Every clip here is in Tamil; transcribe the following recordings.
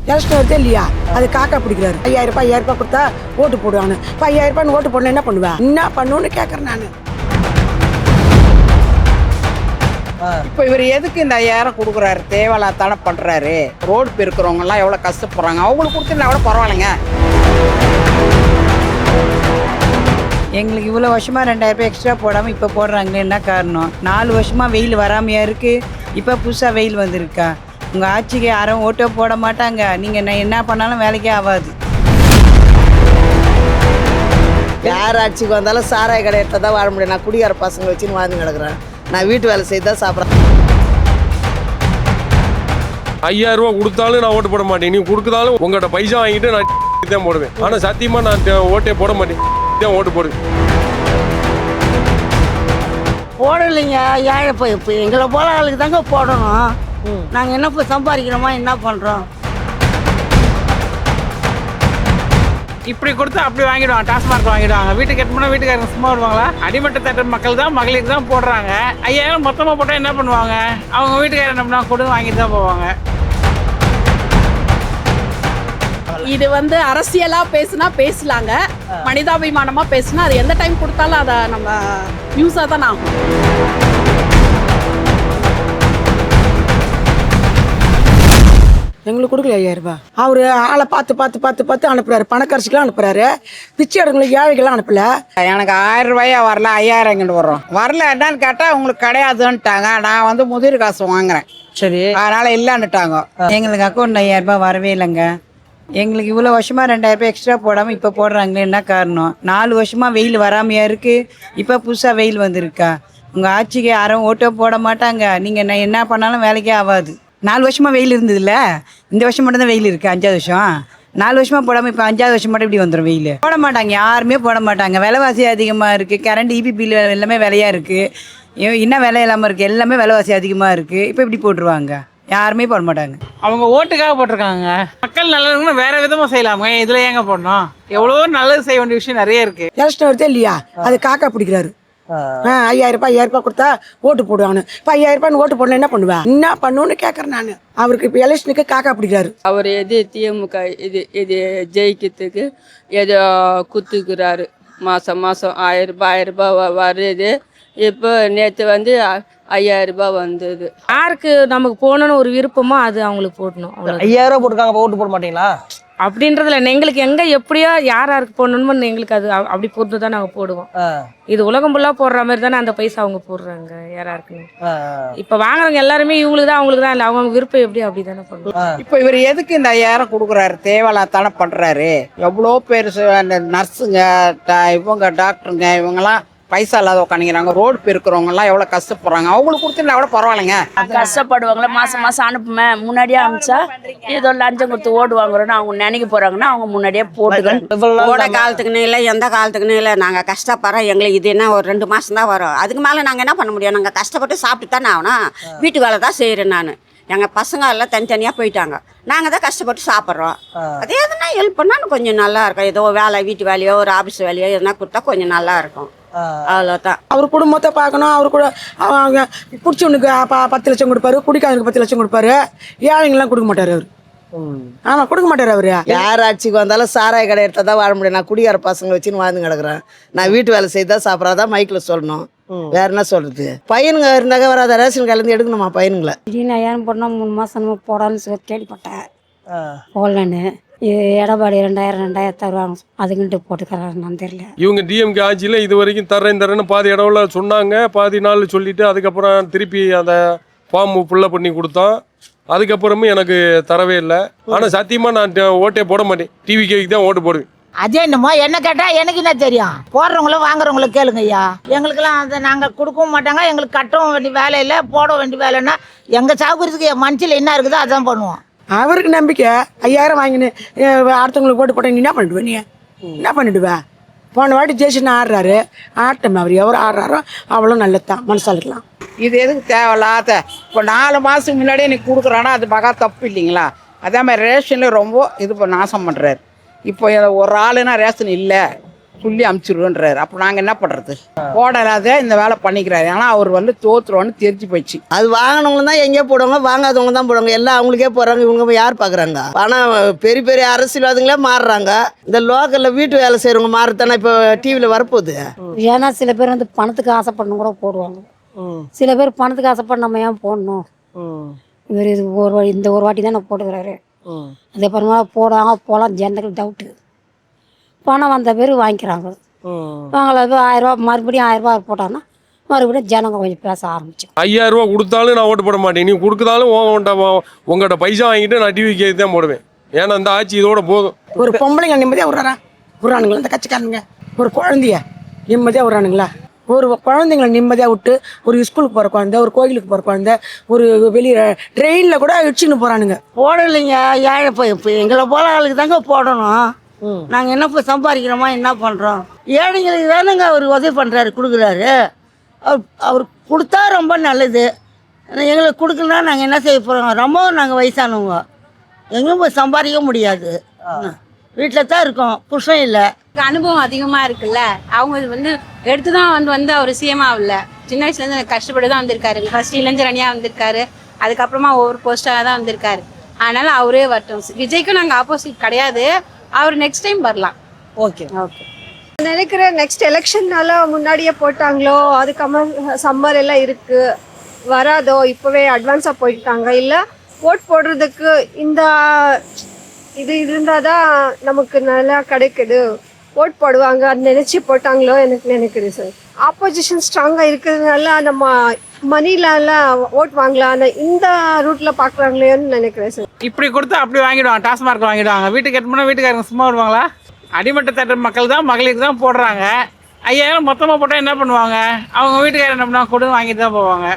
எலெக்ஷன் வருது இல்லையா, அது காக்கா பிடிக்கிறாரு. 5000 கொடுத்தா ஓட்டு போடுவாங்க. இப்போ 5000 ஓட்டு போடணும் என்ன பண்ணுவேன், என்ன பண்ணுன்னு கேட்குறேன் நான். இப்போ இவர் எதுக்கு இந்த 5000 கொடுக்குறாரு? தேவையில்லாதானே பண்ணுறாரு. ரோடு பெருக்கிறவங்கலாம் எவ்வளோ கஷ்டப்படுறாங்க, அவங்களுக்கு கொடுத்துருந்தா கூட பரவாயில்லைங்க. எங்களுக்கு இவ்வளோ வருஷமாக 2000 எக்ஸ்ட்ரா போடாமல் இப்போ போடுறாங்களே என்ன காரணம்? 4 வருஷமாக வெயில் வராமையா இருக்குது, இப்போ புதுசாக வெயில் வந்திருக்கா? உங்கள் ஆட்சிக்கு யாரும் ஓட்டோ போட மாட்டாங்க, நீங்கள் என்ன பண்ணாலும் வேலைக்கே ஆகாது. யார் ஆட்சிக்கு வந்தாலும் சாராய கடை எடுத்தால் தான் வாழ முடியும். நான் குடியார பசங்க வச்சுன்னு வாழ்ந்து கிடக்குறேன். நான் வீட்டு வேலை செய்து தான் சாப்பிட்றேன். 5000 ரூபா கொடுத்தாலும் நான் ஓட்டு போட மாட்டேன். நீ கொடுக்குதாலும் உங்கள்கிட்ட பைசா வாங்கிட்டு நான் தான் போடுவேன். ஆனால் சத்தியமாக நான் ஓட்டே போட மாட்டேன், தான் ஓட்டு போடுவேன். போடலைங்க. ஏழை இப்போ எங்களை போல ஆளுக்கு தாங்க போடணும். நாங்கள் என்ன இப்போ சம்பாதிக்கிறோமா, என்ன பண்ணுறோம்? இப்படி கொடுத்து அப்படி வாங்கிடுவாங்க, டாஸ்மார்க் வாங்கிடுவாங்க. வீட்டுக்கு எட்டு வீட்டுக்காரங்க சும்மா வருவாங்களா? அடிமட்ட தட்டு மக்கள் தான் மகளிருக்கு தான் போடுறாங்க. 5000 மொத்தமாக போட்டால் என்ன பண்ணுவாங்க? அவங்க வீட்டுக்காரர் என்ன பண்ணுவாங்க, கொடுத்து வாங்கிட்டு தான் போவாங்க. இது அரசியலா பேசுனா பேசலாங்க, மனிதாபிமானமா பேசுனா அது எந்த டைம் கொடுத்தாலும் அதை நம்ம யூஸா தான் ஆகும். எங்களுக்கு கொடுக்கல 5000. அவர் ஆளை பார்த்து அனுப்புறாரு. பணக்கரிசிக்கெலாம் அனுப்புறாரு, பிச்சை எடுங்களுக்கு ஏழைகள்லாம் அனுப்பல. எனக்கு 1000 ரூபாயா வரல, 5000 எங்கிட்டு வரும். வரல என்னன்னு கேட்டால் உங்களுக்கு கிடையாதுன்ட்டாங்க. நான் முதிர் காசு வாங்குறேன், சரி, அதனால் இல்லைன்னுட்டாங்க. எங்களுக்கு அக்கௌண்ட் 5000 வரவே இல்லைங்க. எங்களுக்கு இவ்வளோ வருஷமாக 2000 எக்ஸ்ட்ரா போடாமல் இப்போ போடுறாங்களே என்ன காரணம்? 4 வருஷமாக வெயில் வராமையா இருக்குது, இப்போ புதுசாக வெயில் வந்திருக்கா? உங்கள் ஆட்சிக்கு யாரும் ஓட்டோ போட மாட்டாங்க, நீங்கள் என்ன பண்ணாலும் வேலைக்கே ஆகாது. 4 வருஷமாக வெயில் இருந்ததில்ல, இந்த வருஷம் மட்டும்தான் வெயில் இருக்குது. 5வது வருஷம் 4 வருஷமாக போடாமல் இப்போ 5வது வருஷம் மட்டும் இப்படி வந்துடும் வெயில். போட மாட்டாங்க, யாருமே போட மாட்டாங்க. விலைவாசி அதிகமாக இருக்குது, கரண்ட் இபி பில் எல்லாமே விலையாக இருக்குது. இன்னும் விலை இல்லாமல் இருக்குது, எல்லாமே விலைவாசி அதிகமாக இருக்குது. இப்போ இப்படி போட்டுருவாங்க, யாருமே போட மாட்டாங்க. அவங்க ஓட்டுக்காக போட்டிருக்காங்க. மக்கள் நல்லதுன்னு வேற விதமாக செய்யலாமே, இதில் ஏங்க போடணும்? எவ்வளோ நல்லது செய்ய வேண்டிய விஷயம் நிறைய இருக்குது. எலெக்ஷன் வருது இல்லையா, அது காக்கா பிடிக்கிறாரு. 5000 கொடுத்தா ஓட்டு போடுவாங்க. இப்போ 5000 ஓட்டு போடணும் என்ன பண்ணுவேன், என்ன பண்ணுன்னு கேட்குறேன் நான். அவருக்கு இப்போ எலெக்ஷனுக்கு காக்கா பிடிக்கிறாரு. அவர் எது திமுக இது ஜெயிக்கிறதுக்கு ஏதோ குத்துக்கிறாரு. மாதம் 1000 ரூபாய் வருது. இப்போ நேற்று 5000 ரூபாய் வந்தது. யாருக்கு நமக்கு போகணுன்னு ஒரு விருப்பமோ அது அவங்களுக்கு போடணும். 5000 போட்டுருக்காங்க, ஓட்டு போட மாட்டீங்களா அப்படின்றதுல எங்களுக்கு எங்கே எப்படியோ யாருக்கு போடணும்னு எங்களுக்கு அது அப்படி போட்டு தான் நாங்கள் போடுவோம். இது உலகம் ஃபுல்லாக போடுற மாதிரி தானே அந்த பைசா அவங்க போடுறாங்க யாராருக்குன்னு. இப்போ வாங்குறவங்க எல்லாருமே இவங்களுக்கு தான் அவங்களுக்கு தான் இல்லை, அவங்க விருப்பம் எப்படி அப்படி தானே பண்ணுவோம். இப்போ இவர் எதுக்கு இந்த 5000 கொடுக்குறாரு? தேவையில்லாதானே பண்ணுறாரு. எவ்வளோ பேர் அந்த நர்ஸுங்க, இவங்க டாக்டருங்க, இவங்கெல்லாம் பைசா இல்லாத உட்காந்துக்கிறாங்க. ரோடு பெருக்கிறவங்கலாம் எவ்வளோ கஷ்டப்படுறாங்க, அவங்களுக்கு கொடுத்துருந்தா கூட பரவாயில்லைங்க. கஷ்டப்படுவாங்களா? மாதம் அனுப்புமே, முன்னாடியே அனுப்பிச்சா ஏதோ லஞ்சம் கொடுத்து ஓடு வாங்குறோன்னு அவங்க நினைக்க போகிறாங்கன்னா அவங்க முன்னாடியே போட்டுக்கிறோம். ஓட காலத்துக்குன்னு இல்லை, எந்த காலத்துக்குன்னு இல்லை. நாங்கள் கஷ்டப்படுறோம். எங்களுக்கு இது என்ன ஒரு 2 மாதம் தான் வரும். அதுக்கு மேலே நாங்கள் என்ன பண்ண முடியும்? நாங்கள் கஷ்டப்பட்டு சாப்பிட்டு தானே ஆகணும். வீட்டு வேலை தான் செய்கிறேன் நான். எங்கள் பசங்க எல்லாம் தனித்தனியாக போயிட்டாங்க, நாங்கள் தான் கஷ்டப்பட்டு சாப்பிட்றோம். அதே எதுனா ஹெல்ப் பண்ணால் கொஞ்சம் நல்லா இருக்கும். ஏதோ வேலை, வீட்டு வேலையோ ஒரு ஆஃபீஸ் வேலையோ எதுனா கொடுத்தா கொஞ்சம் நல்லா இருக்கும். அவ்வளோதான். அவர் குடும்பத்தை பார்க்கணும். அவர் கூட அவங்க பிடிச்சவனுக்கு 10 லட்சம் கொடுப்பாரு, குடிக்காதவனுக்கு 10 லட்சம் கொடுப்பாரு. ஏழைங்கெல்லாம் கொடுக்க மாட்டார் அவர். ஆமாம், கொடுக்க மாட்டார் அவர். யார் ஆட்சிக்கு வந்தாலும் சாராய கடை எடுத்தால் தான் வாழ முடியும். நான் குடியார பசங்க வச்சுன்னு வாழ்ந்து கிடக்குறேன். நான் வீட்டு வேலை செய்து தான் சாப்பிட்றதான் மைக்கில் சொல்லணும். வேற என்ன சொல்றது? பையனுங்க இருந்தாக்க வராத ரேஷன் கலந்து எடுக்கணுமா பையனுங்களை? திடீர்னு 5000 போடணும் 3 மாதம் போடான்னு சொல்லி கேள்விப்பட்டேன். போடலன்னு எடப்பாடி 2000 தருவாங்க, அதுக்கிட்டு போட்டுக்கிறாருன்னு தெரியல. இவங்க டிஎம்கே ஆட்சியில் இது வரைக்கும் தரேன்னு பாதி இடவுல சொன்னாங்க, பாதி நாள் சொல்லிட்டு அதுக்கப்புறம் திருப்பி அந்த ஃபார்ம் ஃபுல்லாக பண்ணி கொடுத்தோம். அதுக்கப்புறமும் எனக்கு தரவே இல்லை. ஆனால் சத்தியமாக நான் ஓட்டே போட மாட்டேன், டிவிக்கு தான் ஓட்டு போடுவேன். அது என்னமோ என்ன கேட்டால் எனக்கு என்ன தெரியும்? போடுறவங்களும் வாங்குறவங்களும் கேளுங்க ஐயா. எங்களுக்கெல்லாம் அதை நாங்கள் கொடுக்கவும் மாட்டாங்க. எங்களுக்கு கட்டவும் வேண்டிய வேலை இல்லை, போட வேண்டிய வேலைன்னா எங்கள் சௌகரியத்துக்கு மனசில் என்ன இருக்குதோ அதான் பண்ணுவோம். அவருக்கு நம்பிக்கை 5000 வாங்கினு அடுத்தவங்களுக்கு ஓட்டு போட்டேன். நீ என்ன பண்ணிடுவேன்? நீ என்ன பண்ணிடுவேன்? போன வாட்டி ஜெயிச்சுன்னு ஆடுறாரு, ஆட்டம். அவர் எவர் ஆடுறாரோ அவ்வளோ நல்லதுதான், மனசாலுக்கலாம். இது எதுக்கு தேவையில்லாத? இப்போ 4 மாதத்துக்கு முன்னாடியே நீ கொடுக்குறானா அது மகா தப்பு இல்லைங்களா? அதே மாதிரி ரேஷனில் ரொம்ப இது நாசம் பண்ணுறாரு. இப்போ ஒரு ஆளுனா ரேஷன் இல்லை, சொல்லி அமுச்சிடுவேன்றாரு. அப்போ நாங்கள் என்ன பண்ணுறது? போடாத இந்த வேலை பண்ணிக்கிறாரு. ஆனால் அவர் வந்து தோற்றுருவான்னு தெரிஞ்சு போயிடுச்சு. அது வாங்கினவங்க தான் எங்கேயோ போடுவாங்க, வாங்காதவங்க தான் போடுவாங்க. எல்லாம் அவங்களுக்கே போகிறாங்க, இவங்க யார் பார்க்குறாங்க? ஆனால் பெரிய பெரிய அரசியல்வாதிகளே மாறுறாங்க. இந்த லோக்கலில் வீட்டு வேலை செய்கிறவங்க மாறுதானே இப்போ டிவியில் வரப்போகுது. ஏன்னா சில பேர் வந்து பணத்துக்கு ஆசைப்படணும் கூட போடுவாங்க. சில பேர் பணத்துக்கு ஆசைப்பட நம்ம ஏன் போடணும்? இவர் இது இந்த ஒரு வாட்டி தான் நான் போட்டுக்கிறாரு. அதே அப்புறமா போகலாம் ஜனங்கள் டவுட்டு. பணம் வந்த பேர் வாங்கிக்கிறாங்க. வாங்கல 1000 ரூபா மறுபடியும் 1000 ரூபா போட்டாங்கன்னா மறுபடியும் ஜனங்க கொஞ்சம் பேச ஆரம்பிச்சு. 5000 ரூபா கொடுத்தாலும் நான் ஓட்டு போட மாட்டேன். நீ கொடுக்குதாலும் உங்கள்கிட்ட பைசா வாங்கிட்டு நான் டிவி கேட்டு தான் போடுவேன். ஏன்னா இந்த ஆட்சி இதோட போதும். ஒரு பொம்பளைங்க நிம்மதியாக விட்றானுங்களா இந்த கட்சிக்காரனுங்க? ஒரு குழந்தைய நிம்மதியாக விட்றானுங்களா? ஒரு குழந்தைங்களை நிம்மதியாக விட்டு ஒரு ஸ்கூலுக்கு போகிற குழந்தை, ஒரு கோயிலுக்கு போகிற குழந்தை, ஒரு வெளியே ட்ரெயினில் கூட இடிச்சுன்னு போகிறானுங்க. போடலைங்க. ஏழை இப்போ எங்களை போல ஆளுக்கு தாங்க போடணும். நாங்கள் என்ன இப்போ சம்பாதிக்கிறோமா, என்ன பண்ணுறோம்? ஏழைங்களுக்கு தானேங்க அவர் உதவி பண்ணுறாரு, கொடுக்குறாரு. அவர் கொடுத்தா ரொம்ப நல்லது. எங்களுக்கு கொடுக்கலனா நாங்கள் என்ன செய்ய போகிறோம்? ரொம்ப நாங்கள் வயசானவங்க, எங்கேயும் போய் சம்பாதிக்க முடியாது. வீட்டில் தான் இருக்கோம், புருஷன் இல்லை. அனுபவம் அதிகமாக இருக்குல்ல, அவங்க வந்து எடுத்து தான் வந்து அவர் சிஎம் ஆகல. சின்ன வயசுலேருந்து கஷ்டப்பட்டு தான் வந்திருக்காரு. ஃபர்ஸ்ட் இளைஞரணியாக வந்திருக்காரு, அதுக்கப்புறமா ஒவ்வொரு போஸ்டாக தான் வந்திருக்காரு. அதனால அவரே வரட்டும். விஜய்க்கும் நாங்கள் ஆப்போசிட் கிடையாது, அவர் நெக்ஸ்ட் டைம் வரலாம். Okay okay. நினைக்கிற நெக்ஸ்ட் எலெக்ஷன்னால முன்னாடியே போட்டாங்களோ, அதுக்கப்புறம் சம்மர் எல்லாம் இருக்கு வராதோ, இப்போவே அட்வான்ஸாக போயிட்டாங்க. இல்லை ஓட் போடுறதுக்கு இந்த இது இருந்தால் தான் நமக்கு நல்லா கிடைக்குது, ஓட் போடுவாங்க அது நினச்சி போட்டாங்களோ எனக்கு நினைக்குது சார். ஆப்போசிஷன் ஸ்ட்ராங்காக இருக்கிறதுனால நம்ம மணிலலாம் ஓட் வாங்கலாம், இந்த ரூட்டில் பார்க்குறாங்களேன்னு நினைக்கிறேன் சார். இப்படி கொடுத்தா அப்படி வாங்கிடுவாங்க, டாஸ்மார்க் வாங்கிடுவாங்க. வீட்டுக்கு எட்டுனா வீட்டுக்காரங்க சும்மா விடுவாங்களா? அடிமட்ட தட்டு மக்கள் தான் மகளிருக்கு தான் போடுறாங்க. 5000 மொத்தமாக போட்டால் என்ன பண்ணுவாங்க? அவங்க வீட்டுக்காரர் என்ன பண்ணுவாங்க? கொடு வாங்கிட்டு தான் போவாங்க.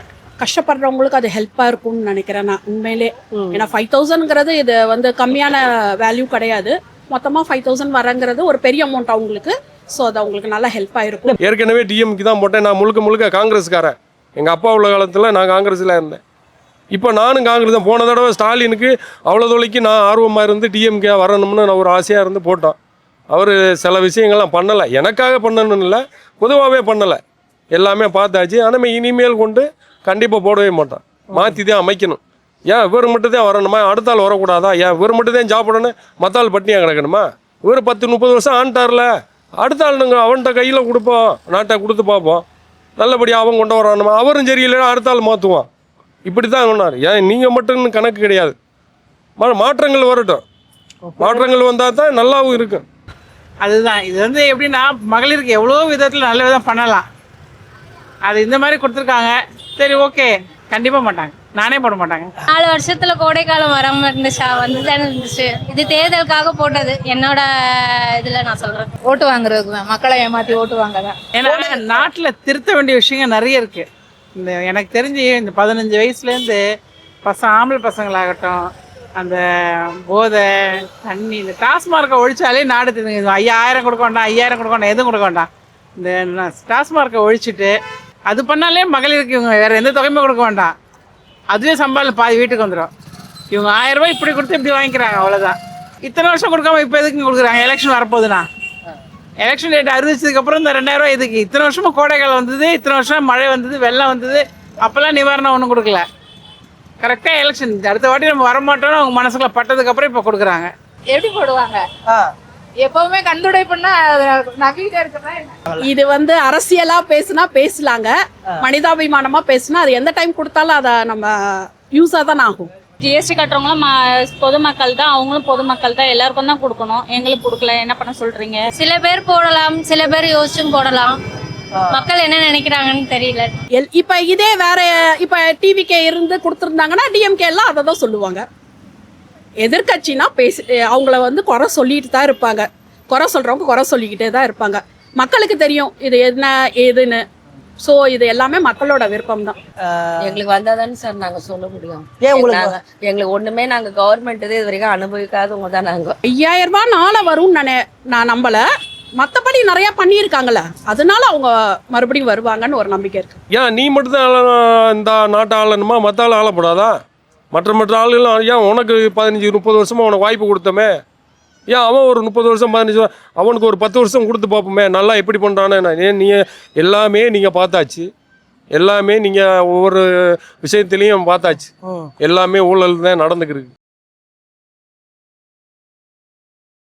கஷ்டப்படுறவங்களுக்கு அது ஹெல்ப்பாக இருக்கும்னு நினைக்கிறேன் நான் உண்மையிலே. ஏன்னா 5000ங்கிறது இது வந்து கம்மியான வேல்யூ கிடையாது. மொத்தமாக 5000 வரங்கிறது ஒரு பெரிய அமௌண்ட் அவங்களுக்கு. ஸோ அது அவங்களுக்கு நல்லா ஹெல்ப்பாக இருக்கும். ஏற்கனவே டிஎம்க்கு தான் போட்டேன். நான் முழுக்க காங்கிரஸ்காரன். எங்கள் அப்பா உள்ள காலத்தில் நான் காங்கிரஸில் இருந்தேன். இப்போ நானும் காங்கிரஸ் தான். போன தடவை ஸ்டாலினுக்கு அவ்வளோ தொலைக்கு நான் ஆர்வமாக இருந்து டிஎம்கே வரணும்னு நான் ஒரு ஆசையாக இருந்து போட்டோம். அவர் சில விஷயங்கள்லாம் பண்ணலை, எனக்காக பண்ணணும்னு இல்லை, பொதுவாகவே பண்ணலை, எல்லாமே பார்த்தாச்சு. ஆனால் இனிமேல் கொண்டு கண்டிப்பாக போடவே மாட்டோம், மாற்றி தான் அமைக்கணும். ஏன் இவர் மட்டும் தான் வரணுமா? அடுத்த ஆள் வரக்கூடாதா? ஏன் இவர் மட்டும் தான் சாப்பிடணும், மற்ற ஆள் பட்டினியாக கிடக்கணுமா? இவர் 10-30 வருஷம் ஆண்டார்ல, அடுத்த ஆள் நாங்கள் அவன்கிட்ட கையில் கொடுப்போம், நாட்டை கொடுத்து பார்ப்போம், நல்லபடியாக அவன் கொண்டு வரணுமா? அவரும் சரியில்லைன்னா அடுத்த ஆள் மாற்றுவான். இப்படி தான் சொன்னார். ஏன் நீங்கள் மட்டும் கணக்கு கிடையாது, மாற்றங்கள் வரட்டும். மாற்றங்கள் வந்தால் தான் நல்லாவும் இருக்கும். அதுதான் இது வந்து எப்படின்னா, மகளிருக்கு எவ்வளோ விதத்தில் நல்ல விதம் பண்ணலாம். அது இந்த மாதிரி கொடுத்துருக்காங்க. சரி ஓகே, கண்டிப்பாக மாட்டாங்க, நானே போட மாட்டாங்க. 4 வருஷத்துல கோடைக்காலம் வராமல் இருந்துச்சா? வந்துதானே இருந்துச்சு. இது தேர்தலுக்காக போட்டது. என்னோட இதில் நான் சொல்கிறேன், ஓட்டு வாங்குறதுக்கு தான், மக்களை ஏமாற்றி ஓட்டு வாங்க தான். ஏன்னா நாட்டில் திருத்த வேண்டிய விஷயங்கள் நிறைய இருக்குது. இந்த எனக்கு தெரிஞ்சு இந்த 15 வயசுலேருந்து ஆம்பளை பசங்களாகட்டும், அந்த போதை தண்ணி, இந்த டாஸ்மார்க்கை ஒழிச்சாலே நாடு தெரிஞ்சு. 5000 கொடுக்க வேண்டாம், 5000 கொடுக்க வேண்டாம், எதுவும் கொடுக்க வேண்டாம். இந்த டாஸ்மார்க்கை ஒழிச்சிட்டு அது பண்ணாலே மகளிருக்கு இவங்க வேறு எந்த தொகையுமே கொடுக்க வேண்டாம். அதுவே சம்பாதில் பாதி வீட்டுக்கு வந்துடும். இவங்க 1000 ரூபாய் இப்படி கொடுத்து இப்படி வாங்கிக்கிறாங்க, அவ்வளோதான். இத்தனை வருஷம் கொடுக்காம இப்போ எதுக்கு கொடுக்குறாங்க? எலெக்ஷன் வரப்போகுதுண்ணா, எலெக்ஷன் டேட் அறிவிச்சதுக்கப்புறம் இந்த 2000 ரூபாய் எதுக்கு? இத்தனை வருஷமாக கோடைக்காலம் வந்தது, இத்தனை வருஷம் மழை வந்தது, வெள்ளம் வந்தது, அப்போல்லாம் நிவாரணம் ஒன்றும் கொடுக்கல. கரெக்டாக எலெக்ஷன் அடுத்த வாட்டி நம்ம வரமாட்டோம்னு அவங்க மனசுக்குள்ள பட்டதுக்கப்புறம் இப்போ கொடுக்குறாங்க. எப்படி போடுவாங்க? எப்பவுமே கண்டுடை பண்ணா நம்பிக்கிட்டே இருக்கிறதா? இது வந்து அரசியலா பேசுனா பேசலாங்க, மனிதாபிமானமா பேசுனா அது எந்த டைம் கொடுத்தாலும் அதை நம்ம யூஸா தான் ஆகும். ஜிஎஸ்டி கட்டுறவங்களும் பொதுமக்கள் தான், அவங்களும் பொதுமக்கள் தான், எல்லாருக்கும் தான் கொடுக்கணும். எங்களுக்கு கொடுக்கல, என்ன பண்ண சொல்றீங்க? சில பேர் போடலாம், சில பேர் யோசிச்சும் போடலாம். மக்கள் என்ன நினைக்கிறாங்கன்னு தெரியல. இப்ப இதே வேற இப்ப டிவிகே இருந்து கொடுத்துருந்தாங்கன்னா டிஎம்கே எல்லாம் அதை தான் சொல்லுவாங்க. எதிர்கட்சினா அவங்கள வந்து குறை சொல்லிட்டு தான் இருப்பாங்க. குறை சொல்றவங்க குறை சொல்லிக்கிட்டே தான் இருப்பாங்க. மக்களுக்கு தெரியும் இது என்ன ஏதுன்னு. ஸோ இது எல்லாமே மக்களோட விருப்பம் தான். எங்களுக்கு வந்தாதானே சார் நாங்கள் சொல்ல முடியும். எங்களுக்கு ஒன்றுமே நாங்கள் கவர்மெண்ட் இது வரைக்கும் அனுபவிக்காதவங்க தான். நாங்கள் 5000 ரூபாய் நாளை வரும்னு நான் நம்பல. மற்றபடி நிறைய பண்ணியிருக்காங்கல்ல, அதனால அவங்க மறுபடியும் வருவாங்கன்னு ஒரு நம்பிக்கை இருக்கு. ஏன் நீ மட்டும்தான் இந்த நாட்டை ஆளணுமா? மற்ற ஆள் ஆளப்படாதா? மற்ற ஆளுகளும் ஏன் உனக்கு 15-30 வருஷமாக உனக்கு வாய்ப்பு கொடுத்தோமே, ஏன் அவன் ஒரு 30 வருஷம் 15 வருஷம் அவனுக்கு ஒரு 10 வருஷம் கொடுத்து பார்ப்போமே நல்லா எப்படி பண்ணுறான்னு. நீங்கள் எல்லாமே நீங்கள் பார்த்தாச்சு, எல்லாமே நீங்கள் ஒவ்வொரு விஷயத்துலையும் பார்த்தாச்சு, எல்லாமே ஊழல் தான் நடந்துக்கிருக்கு.